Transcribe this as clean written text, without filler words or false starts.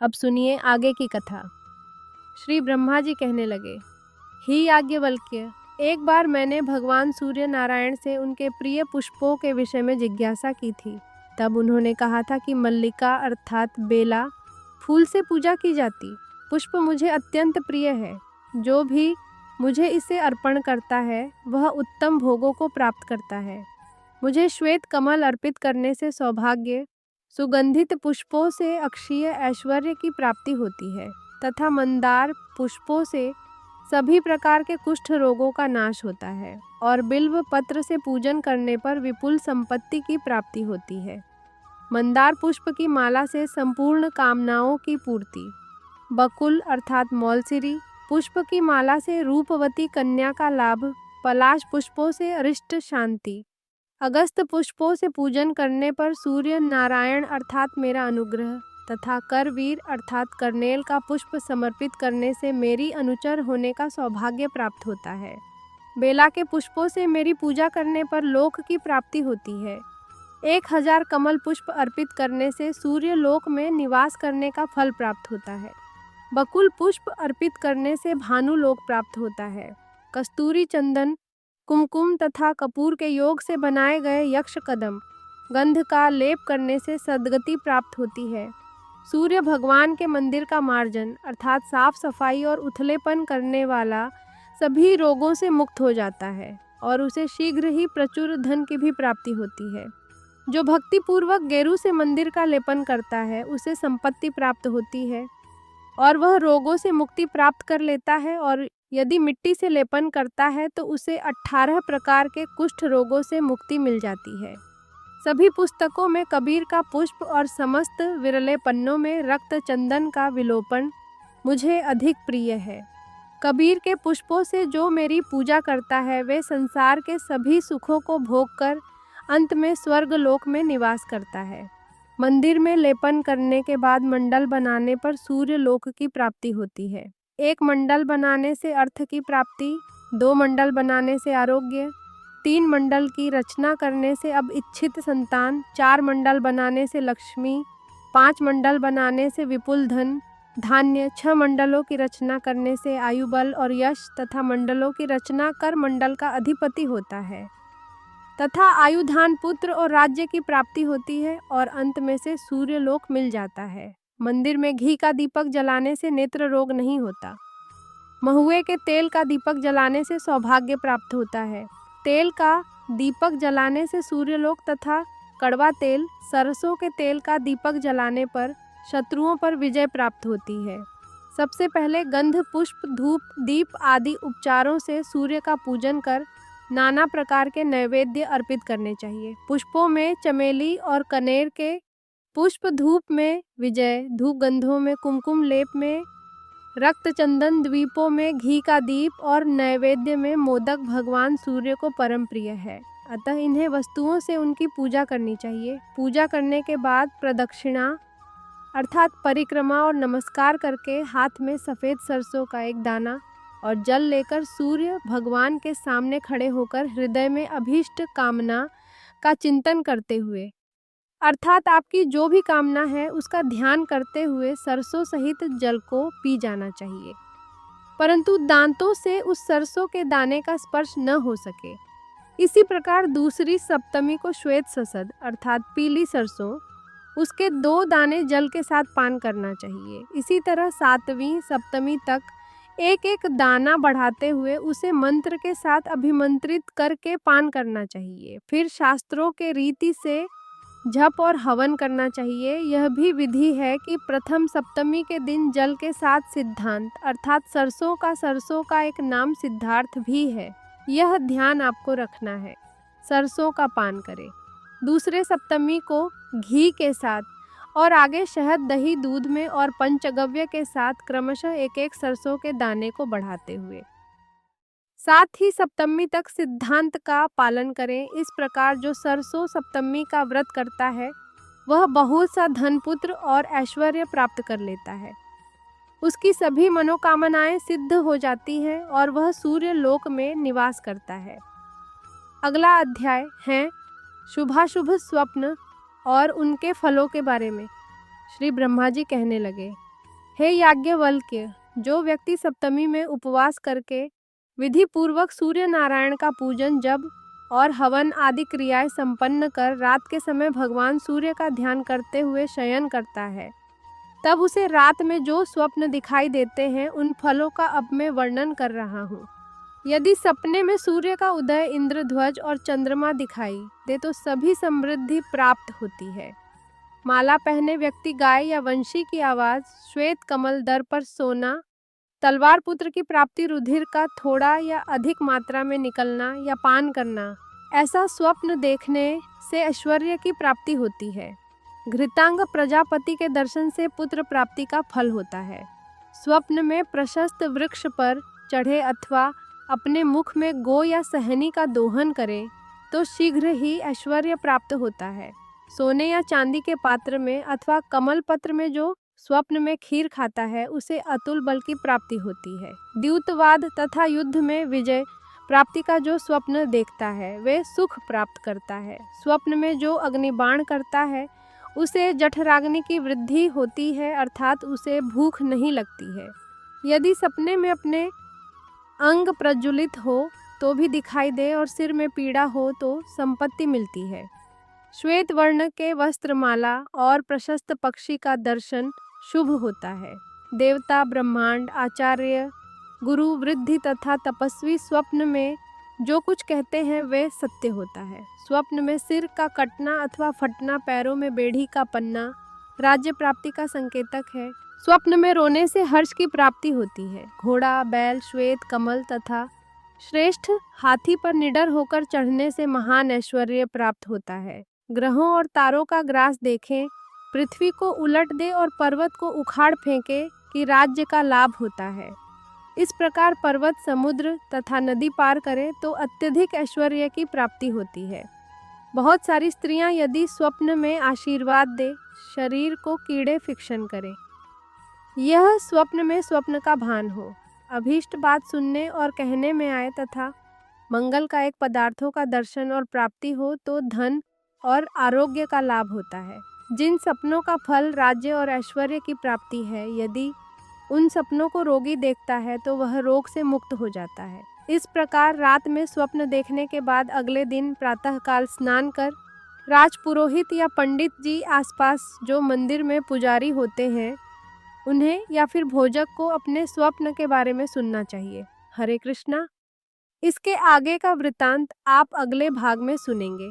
अब सुनिए आगे की कथा। श्री ब्रह्मा जी कहने लगे, ही याज्ञवल्क्य, एक बार मैंने भगवान सूर्य नारायण से उनके प्रिय पुष्पों के विषय में जिज्ञासा की थी। तब उन्होंने कहा था कि मल्लिका अर्थात बेला फूल से पूजा की जाती पुष्प मुझे अत्यंत प्रिय है। जो भी मुझे इसे अर्पण करता है वह उत्तम भोगों को प्राप्त करता है। मुझे श्वेत कमल अर्पित करने से सौभाग्य, सुगंधित पुष्पों से अक्षीय ऐश्वर्य की प्राप्ति होती है तथा मंदार पुष्पों से सभी प्रकार के कुष्ठ रोगों का नाश होता है और बिल्व पत्र से पूजन करने पर विपुल संपत्ति की प्राप्ति होती है। मंदार पुष्प की माला से संपूर्ण कामनाओं की पूर्ति, बकुल अर्थात मौलसिरी पुष्प की माला से रूपवती कन्या का लाभ, पलाश पुष्पों से अरिष्ट शांति, अगस्त पुष्पों से पूजन करने पर सूर्य नारायण अर्थात मेरा अनुग्रह तथा करवीर अर्थात करनेल का पुष्प समर्पित करने से मेरी अनुचर होने का सौभाग्य प्राप्त होता है। बेला के पुष्पों से मेरी पूजा करने पर लोक की प्राप्ति होती है। 1000 कमल पुष्प अर्पित करने से सूर्य लोक में निवास करने का फल प्राप्त होता है। बकुल पुष्प अर्पित करने से भानु लोक प्राप्त होता है। कस्तूरी चंदन, कुमकुम तथा कपूर के योग से बनाए गए यक्ष कदम गंध का लेप करने से सद्गति प्राप्त होती है। सूर्य भगवान के मंदिर का मार्जन अर्थात साफ सफाई और उथलेपन करने वाला सभी रोगों से मुक्त हो जाता है और उसे शीघ्र ही प्रचुर धन की भी प्राप्ति होती है। जो भक्ति पूर्वक गेरू से मंदिर का लेपन करता है उसे संपत्ति प्राप्त होती है और वह रोगों से मुक्ति प्राप्त कर लेता है, और यदि मिट्टी से लेपन करता है तो उसे 18 प्रकार के कुष्ठ रोगों से मुक्ति मिल जाती है। सभी पुस्तकों में कबीर का पुष्प और समस्त विरले पन्नों में रक्त चंदन का विलोपन मुझे अधिक प्रिय है। कबीर के पुष्पों से जो मेरी पूजा करता है वे संसार के सभी सुखों को भोगकर अंत में स्वर्ग लोक में निवास करता है। मंदिर में लेपन करने के बाद मंडल बनाने पर सूर्य लोक की प्राप्ति होती है। 1 मंडल बनाने से अर्थ की प्राप्ति, 2 मंडल बनाने से आरोग्य, 3 मंडल की रचना करने से अब इच्छित संतान, 4 मंडल बनाने से लक्ष्मी, 5 मंडल बनाने से विपुल धन धान्य, 6 मंडलों की रचना करने से आयु बल और यश तथा मंडलों की रचना कर मंडल का अधिपति होता है तथा आयुधान पुत्र और राज्य की प्राप्ति होती है और अंत में से सूर्य लोक मिल जाता है। मंदिर में घी का दीपक जलाने से नेत्र रोग नहीं होता। महुए के तेल का दीपक जलाने से सौभाग्य प्राप्त होता है। तेल का दीपक जलाने से सूर्यलोक तथा कड़वा तेल, सरसों के तेल का दीपक जलाने पर शत्रुओं पर विजय प्राप्त होती है। सबसे पहले गंध, पुष्प, धूप, दीप आदि उपचारों से सूर्य का पूजन कर नाना प्रकार के नैवेद्य अर्पित करने चाहिए। पुष्पों में चमेली और कनेर के पुष्प, धूप में विजय, धूप गंधों में कुमकुम, लेप में रक्त चंदन, द्वीपों में घी का दीप और नैवेद्य में मोदक भगवान सूर्य को परम प्रिय है। अतः इन्हें वस्तुओं से उनकी पूजा करनी चाहिए। पूजा करने के बाद प्रदक्षिणा अर्थात परिक्रमा और नमस्कार करके हाथ में सफ़ेद सरसों का एक दाना और जल लेकर सूर्य भगवान के सामने खड़े होकर हृदय में अभीष्ट कामना का चिंतन करते हुए अर्थात आपकी जो भी कामना है उसका ध्यान करते हुए सरसों सहित जल को पी जाना चाहिए, परंतु दांतों से उस सरसों के दाने का स्पर्श न हो सके। इसी प्रकार दूसरी सप्तमी को श्वेत ससद अर्थात पीली सरसों, उसके 2 दाने जल के साथ पान करना चाहिए। इसी तरह 7वीं सप्तमी तक एक एक दाना बढ़ाते हुए उसे मंत्र के साथ अभिमंत्रित करके पान करना चाहिए। फिर शास्त्रों के रीति से जप और हवन करना चाहिए। यह भी विधि है कि प्रथम सप्तमी के दिन जल के साथ सिद्धांत अर्थात सरसों का एक नाम सिद्धार्थ भी है, यह ध्यान आपको रखना है। सरसों का पान करें। दूसरे सप्तमी को घी के साथ और आगे शहद, दही, दूध में और पंचगव्य के साथ क्रमशः एक एक सरसों के दाने को बढ़ाते हुए 7वीं सप्तमी तक सिद्धांत का पालन करें। इस प्रकार जो सरसों सप्तमी का व्रत करता है वह बहुत सा धन, पुत्र और ऐश्वर्य प्राप्त कर लेता है। उसकी सभी मनोकामनाएं सिद्ध हो जाती हैं और वह सूर्य लोक में निवास करता है। अगला अध्याय है शुभाशुभ स्वप्न और उनके फलों के बारे में। श्री ब्रह्मा जी कहने लगे, हे याज्ञवल्क्य, जो व्यक्ति सप्तमी में उपवास करके विधि पूर्वक सूर्य नारायण का पूजन, जप और हवन आदि क्रियाएं संपन्न कर रात के समय भगवान सूर्य का ध्यान करते हुए शयन करता है, तब उसे रात में जो स्वप्न दिखाई देते हैं उन फलों का अब मैं वर्णन कर रहा हूँ। यदि सपने में सूर्य का उदय, इंद्रध्वज और चंद्रमा दिखाई दे तो सभी समृद्धि प्राप्त होती है। माला पहने व्यक्ति गाय या वंशी की आवाज़, श्वेत कमल दर पर सोना, तलवार पुत्र की प्राप्ति, रुधिर का थोड़ा या अधिक मात्रा में निकलना या पान करना, ऐसा स्वप्न देखने से ऐश्वर्य की प्राप्ति होती है। घृतांग प्रजापति के दर्शन से पुत्र प्राप्ति का फल होता है। स्वप्न में प्रशस्त वृक्ष पर चढ़े अथवा अपने मुख में गो या सहनी का दोहन करें तो शीघ्र ही ऐश्वर्य प्राप्त होता है। सोने या चांदी के पात्र में अथवा कमल पत्र में जो स्वप्न में खीर खाता है उसे अतुल बल की प्राप्ति होती है। द्यूतवाद तथा युद्ध में विजय प्राप्ति का जो स्वप्न देखता है वे सुख प्राप्त करता है। स्वप्न में जो अग्निबाण करता है उसे जठराग्नि की वृद्धि होती है, अर्थात उसे भूख नहीं लगती है। यदि सपने में अपने अंग प्रज्वलित हो तो भी दिखाई दे और सिर में पीड़ा हो तो संपत्ति मिलती है। श्वेत वर्ण के वस्त्रमाला और प्रशस्त पक्षी का दर्शन शुभ होता है। देवता, ब्रह्मांड, आचार्य, गुरु, वृद्धि तथा तपस्वी स्वप्न में जो कुछ कहते हैं वे सत्य होता है। स्वप्न में सिर का कटना अथवा फटना, पैरों में बेड़ी का पन्ना राज्य प्राप्ति का संकेतक है। स्वप्न में रोने से हर्ष की प्राप्ति होती है। घोड़ा, बैल, श्वेत कमल तथा श्रेष्ठ हाथी पर निडर होकर चढ़ने से महान ऐश्वर्य प्राप्त होता है। ग्रहों और तारों का ग्रास देखें, पृथ्वी को उलट दे और पर्वत को उखाड़ फेंके कि राज्य का लाभ होता है। इस प्रकार पर्वत, समुद्र तथा नदी पार करे तो अत्यधिक ऐश्वर्य की प्राप्ति होती है। बहुत सारी स्त्रियां यदि स्वप्न में आशीर्वाद दे, शरीर को कीड़े फिक्शन करें, यह स्वप्न में स्वप्न का भान हो, अभीष्ट बात सुनने और कहने में आए तथा मंगल का एक पदार्थों का दर्शन और प्राप्ति हो तो धन और आरोग्य का लाभ होता है। जिन सपनों का फल राज्य और ऐश्वर्य की प्राप्ति है, यदि उन सपनों को रोगी देखता है तो वह रोग से मुक्त हो जाता है। इस प्रकार रात में स्वप्न देखने के बाद अगले दिन प्रातःकाल स्नान कर राजपुरोहित या पंडित जी आसपास जो मंदिर में पुजारी होते हैं उन्हें या फिर भोजक को अपने स्वप्न के बारे में सुनना चाहिए। हरे कृष्णा। इसके आगे का वृतांत आप अगले भाग में सुनेंगे।